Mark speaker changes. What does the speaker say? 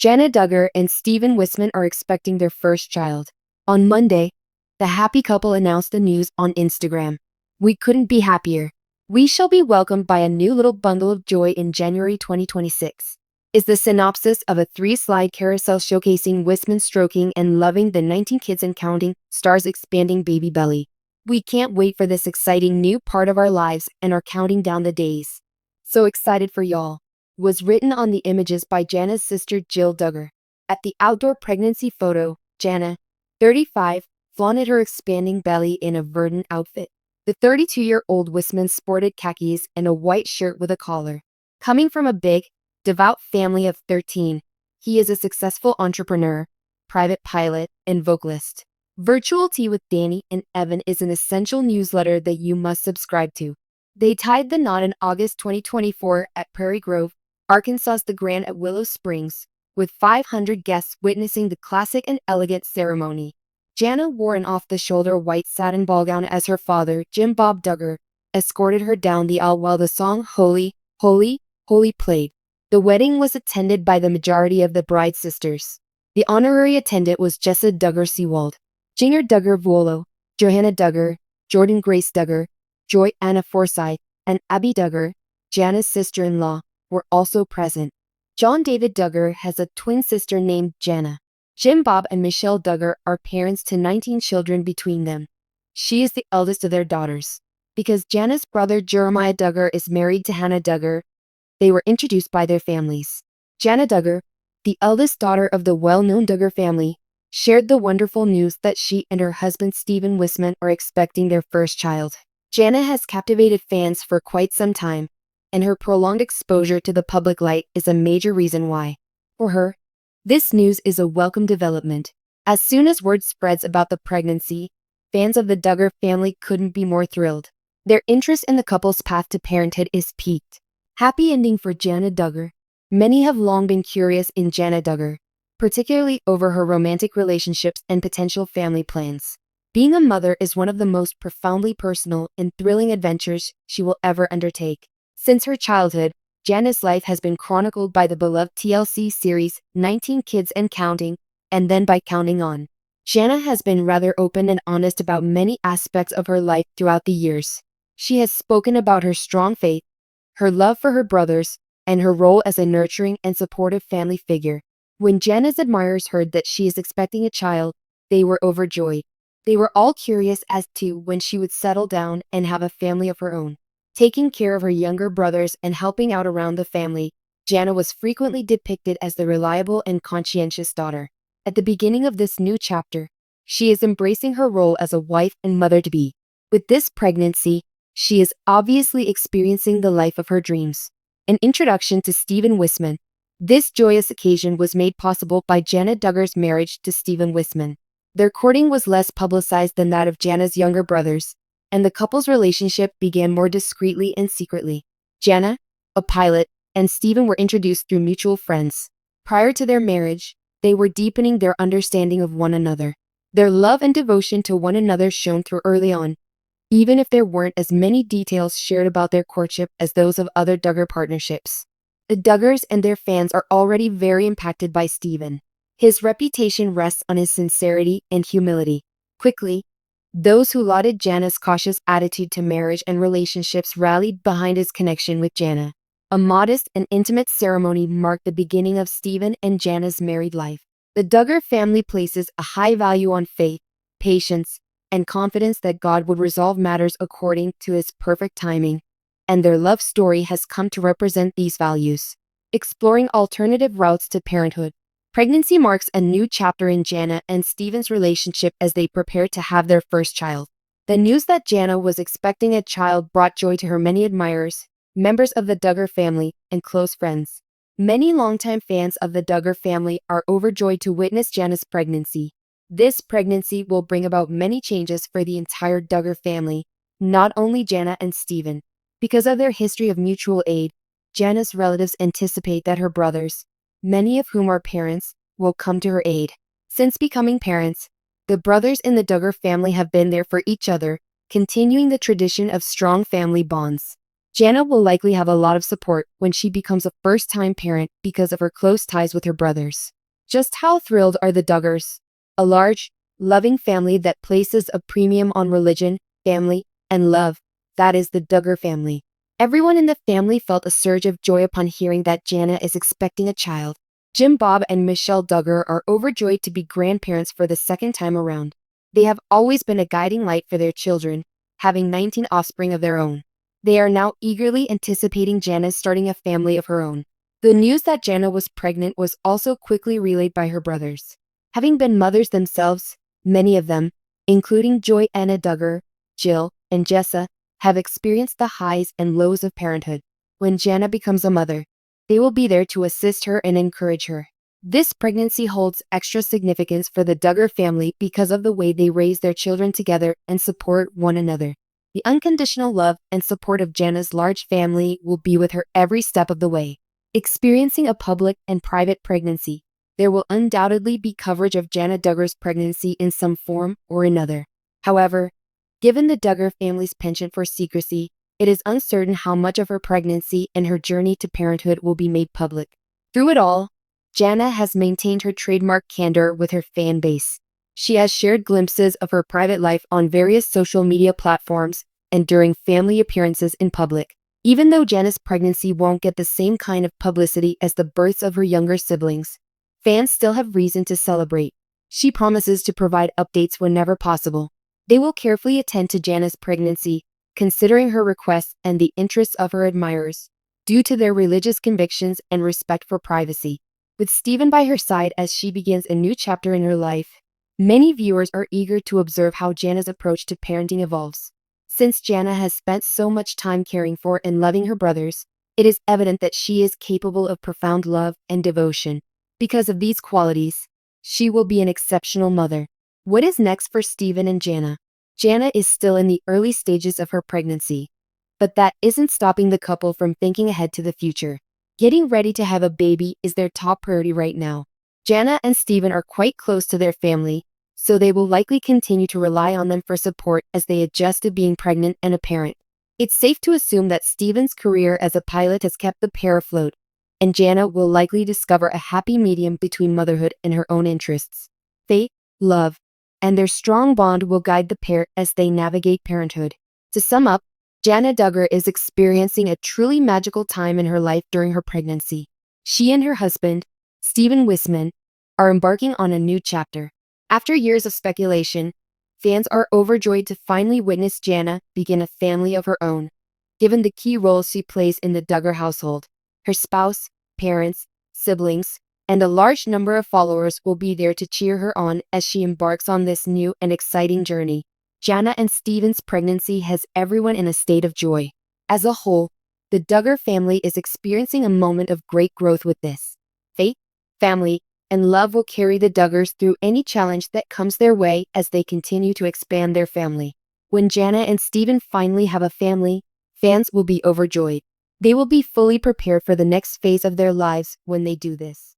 Speaker 1: Jana Duggar and Stephen Wissmann are expecting their first child. On Monday, the happy couple announced the news on Instagram. "We couldn't be happier. We shall be welcomed by a new little bundle of joy in January 2026. Is the synopsis of a 3-slide carousel showcasing Wissmann stroking and loving the 19 kids and counting, stars expanding baby belly. "We can't wait for this exciting new part of our lives and are counting down the days. So excited for y'all," was written on the images by Jana's sister Jill Duggar. At the outdoor pregnancy photo, Jana, 35, flaunted her expanding belly in a verdant outfit. The 32-year-old Wissmann sported khakis and a white shirt with a collar. Coming from a big, devout family of 13, he is a successful entrepreneur, private pilot, and vocalist. Virtual Tea with Danny and Evan is an essential newsletter that you must subscribe to. They tied the knot in August 2024 at Prairie Grove, Arkansas's The Grand at Willow Springs, with 500 guests witnessing the classic and elegant ceremony. Jana wore an off-the-shoulder white satin ball gown as her father, Jim Bob Duggar, escorted her down the aisle while the song Holy, Holy, Holy played. The wedding was attended by the majority of the bride's sisters. The honorary attendant was Jessa Duggar Seewald, Jinger Duggar Vuolo, Johanna Duggar, Jordan Grace Duggar, Joy Anna Forsyth, and Abby Duggar, Jana's sister-in-law, were also present. John David Duggar has a twin sister named Jana. Jim Bob and Michelle Duggar are parents to 19 children between them. She is the eldest of their daughters. Because Jana's brother Jeremiah Duggar is married to Hannah Duggar, they were introduced by their families. Jana Duggar, the eldest daughter of the well-known Duggar family, shared the wonderful news that she and her husband Stephen Wissmann are expecting their first child. Jana has captivated fans for quite some time, and her prolonged exposure to the public light is a major reason why. For her, this news is a welcome development. As soon as word spreads about the pregnancy, fans of the Duggar family couldn't be more thrilled. Their interest in the couple's path to parenthood is piqued. Happy ending for Jana Duggar. Many have long been curious in Jana Duggar, particularly over her romantic relationships and potential family plans. Being a mother is one of the most profoundly personal and thrilling adventures she will ever undertake. Since her childhood, Jana's life has been chronicled by the beloved TLC series 19 Kids and Counting, and then by Counting On. Jana has been rather open and honest about many aspects of her life throughout the years. She has spoken about her strong faith, her love for her brothers, and her role as a nurturing and supportive family figure. When Jana's admirers heard that she is expecting a child, they were overjoyed. They were all curious as to when she would settle down and have a family of her own. Taking care of her younger brothers and helping out around the family, Jana was frequently depicted as the reliable and conscientious daughter. At the beginning of this new chapter, she is embracing her role as a wife and mother-to-be. With this pregnancy, she is obviously experiencing the life of her dreams. An introduction to Stephen Wissmann. This joyous occasion was made possible by Jana Duggar's marriage to Stephen Wissmann. Their courting was less publicized than that of Jana's younger brothers, and the couple's relationship began more discreetly and secretly. Jana, a pilot, and Stephen were introduced through mutual friends. Prior to their marriage, they were deepening their understanding of one another. Their love and devotion to one another shone through early on, even if there weren't as many details shared about their courtship as those of other Duggar partnerships. The Duggars and their fans are already very impacted by Stephen. His reputation rests on his sincerity and humility. Quickly, those who lauded Jana's cautious attitude to marriage and relationships rallied behind his connection with Jana. A modest and intimate ceremony marked the beginning of Stephen and Jana's married life. The Duggar family places a high value on faith, patience, and confidence that God would resolve matters according to His perfect timing, and their love story has come to represent these values. Exploring alternative routes to parenthood. Pregnancy marks a new chapter in Jana and Stephen's relationship as they prepare to have their first child. The news that Jana was expecting a child brought joy to her many admirers, members of the Duggar family, and close friends. Many longtime fans of the Duggar family are overjoyed to witness Jana's pregnancy. This pregnancy will bring about many changes for the entire Duggar family, not only Jana and Stephen. Because of their history of mutual aid, Jana's relatives anticipate that her brothers, many of whom are parents, will come to her aid. Since becoming parents, the brothers in the Duggar family have been there for each other, continuing the tradition of strong family bonds. Jana will likely have a lot of support when she becomes a first-time parent because of her close ties with her brothers. Just how thrilled are the Duggars? A large, loving family that places a premium on religion, family, and love. That is the Duggar family. Everyone in the family felt a surge of joy upon hearing that Jana is expecting a child. Jim, Bob, and Michelle Duggar are overjoyed to be grandparents for the second time around. They have always been a guiding light for their children, having 19 offspring of their own. They are now eagerly anticipating Jana starting a family of her own. The news that Jana was pregnant was also quickly relayed by her brothers. Having been mothers themselves, many of them, including Johanna Duggar, Jill, and Jessa, have experienced the highs and lows of parenthood. When Jana becomes a mother, they will be there to assist her and encourage her. This pregnancy holds extra significance for the Duggar family because of the way they raise their children together and support one another. The unconditional love and support of Jana's large family will be with her every step of the way. Experiencing a public and private pregnancy, there will undoubtedly be coverage of Jana Duggar's pregnancy in some form or another. However, given the Duggar family's penchant for secrecy, it is uncertain how much of her pregnancy and her journey to parenthood will be made public. Through it all, Jana has maintained her trademark candor with her fan base. She has shared glimpses of her private life on various social media platforms and during family appearances in public. Even though Jana's pregnancy won't get the same kind of publicity as the births of her younger siblings, fans still have reason to celebrate. She promises to provide updates whenever possible. They will carefully attend to Jana's pregnancy, considering her requests and the interests of her admirers, due to their religious convictions and respect for privacy. With Stephen by her side as she begins a new chapter in her life, many viewers are eager to observe how Jana's approach to parenting evolves. Since Jana has spent so much time caring for and loving her brothers, it is evident that she is capable of profound love and devotion. Because of these qualities, she will be an exceptional mother. What is next for Stephen and Jana? Jana is still in the early stages of her pregnancy, but that isn't stopping the couple from thinking ahead to the future. Getting ready to have a baby is their top priority right now. Jana and Stephen are quite close to their family, so they will likely continue to rely on them for support as they adjust to being pregnant and a parent. It's safe to assume that Stephen's career as a pilot has kept the pair afloat, and Jana will likely discover a happy medium between motherhood and her own interests. Faith, love, and their strong bond will guide the pair as they navigate parenthood. To sum up, Jana Duggar is experiencing a truly magical time in her life during her pregnancy. She and her husband, Stephen Wissmann, are embarking on a new chapter. After years of speculation, fans are overjoyed to finally witness Jana begin a family of her own. Given the key roles she plays in the Duggar household, her spouse, parents, siblings, and a large number of followers will be there to cheer her on as she embarks on this new and exciting journey. Jana and Stephen's pregnancy has everyone in a state of joy. As a whole, the Duggar family is experiencing a moment of great growth with this. Faith, family, and love will carry the Duggars through any challenge that comes their way as they continue to expand their family. When Jana and Stephen finally have a family, fans will be overjoyed. They will be fully prepared for the next phase of their lives when they do this.